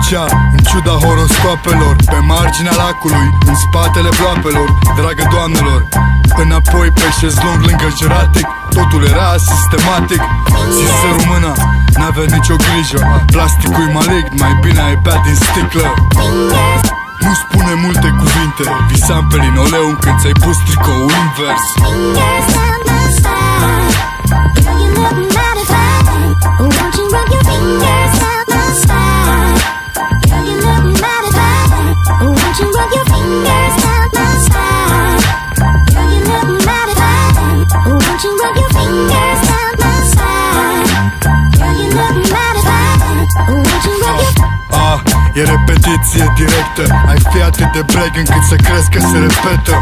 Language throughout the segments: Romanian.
Zicea, în ciuda horoscopelor, pe marginea lacului, în spatele ploapelor, dragă doamnelor, înapoi pe șezlong lângă juratic, totul era sistematic. Zise româna, n-avea nicio grijă, plasticul-i malign, mai bine ai bea din sticlă. Nu spune multe cuvinte, visam pe linoleum când ți-ai pus tricoul invers. E repetiție directă, ai fi atât de brag încât să crezi că se repetă.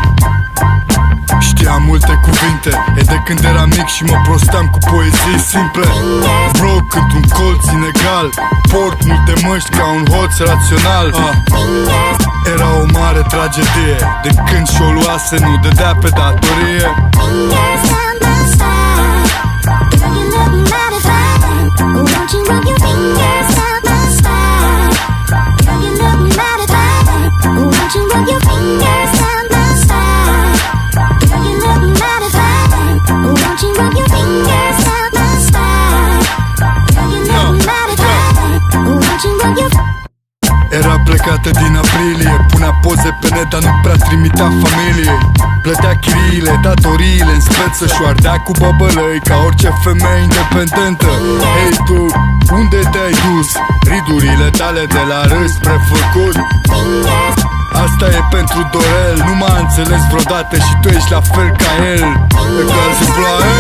Știam multe cuvinte, e de când eram mic și mă prostam cu poezii simple. Broke într-un colț inegal, port multe măști ca un hoț rațional. Era o mare tragedie, de când și-o luase nu dădea pe datorie. Era plecată din aprilie, punea poze pe net, dar nu prea trimitea familiei. Plătea chiriile, datoriile în speță și-o ardea cu băbălăi ca orice femeie independentă. Hei tu, unde te-ai dus? Ridurile tale de la râs prefăcut. Asta e pentru Dorel, nu m-a înțeles vreodată și tu ești la fel ca el. E ca să ploaie.